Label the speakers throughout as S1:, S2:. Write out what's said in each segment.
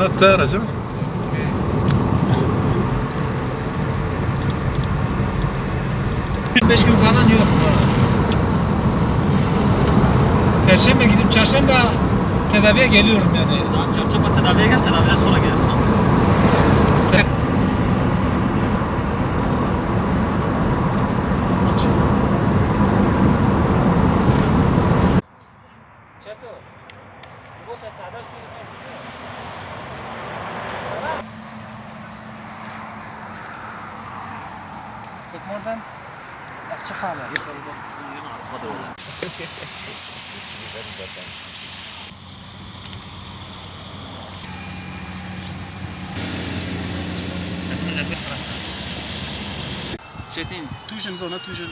S1: Ona aracım.
S2: 5 gün falan yok. Perşembe gidip çarşamba tedaviye geliyorum yani.
S3: Tamam, çarşamba tedaviye gel, tedaviden sonra gelirsin.
S2: Oradan açık hala.
S3: Hadi oğlum.
S2: Çetin,
S1: Tujin zona tujin.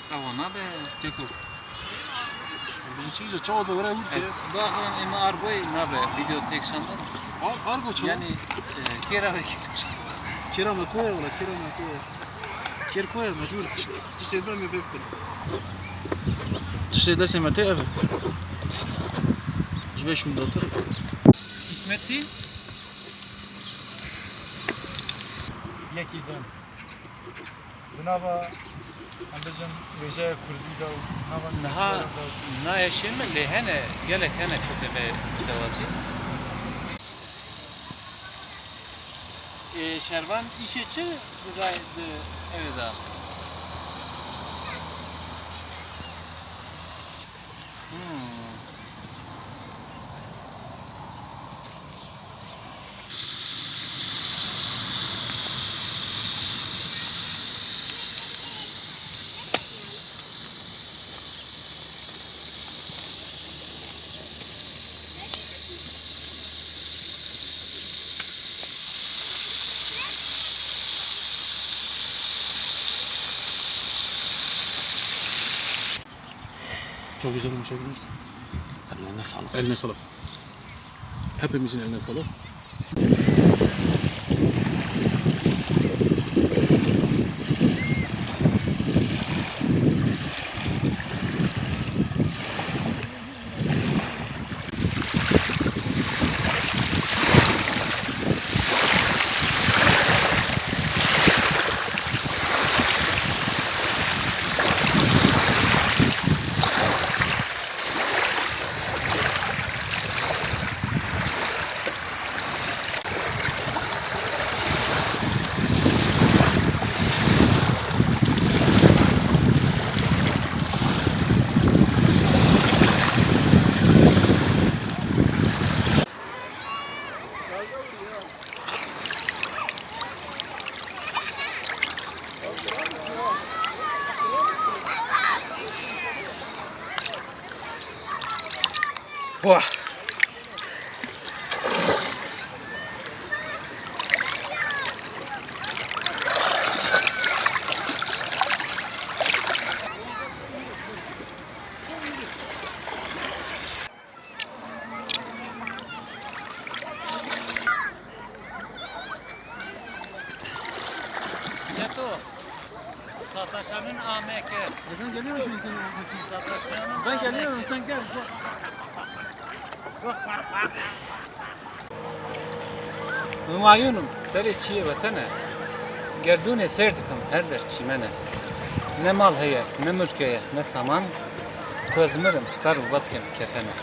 S2: savunma be.
S1: Teko. Çiğce çoğu da oraya vurdu.
S2: Bu akşam ema argoy nabe video tek şandan.
S1: Argo çoğu.
S2: Yani kira ve gitmiş.
S1: Kira ma koya wala kira ma koya. Kir koya mecbur tişteden mi bepkin. Tişteden semete eve. Jbeş min dolar.
S2: Hikmettin. Yekiden. Bunava andajın veje kurdi da nava na yaşayın mı lehene gelek hene kutebe mütevazi. Şervan iş için gayet evet abi.
S1: Çok güzel olmuş arkadaşlar.
S3: Eline sağlık.
S1: Eline sağlık. Hepimizin eline sağlık.
S2: Vah. Ceto, Sataşan'ın AMK.
S1: Sen geliyor musun?
S2: Sataşan'ın
S1: Ben geliyorum sen gel.
S2: Hümayunum, seri çiğ vatana. Gerdune serdikim her der çimene. Ne mal heye, ne mülk heye, ne saman. Közmürüm, kar vaskem kefene.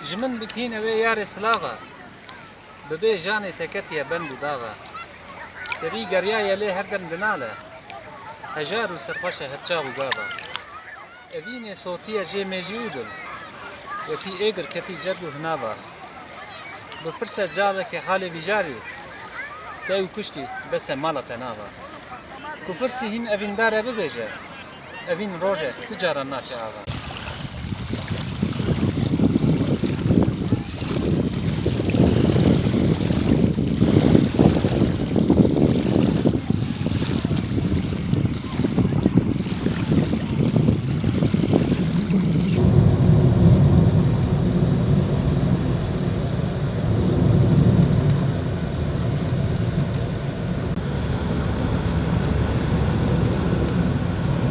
S2: Jimin bikin eve yar silaga. Bebe jane teketiye ben dudaga. Seri gerya yele her dem dinale. Hajar u serpaşa herça u gaba. Evine sotiye je mejudul. Weti eger keti cerdu hnava. Bu pirse cave ke hale bijari. Te u kuşti bese mala tenava. Ku pirsi hin evindar eve beje. Evin roje ticara naçe ava.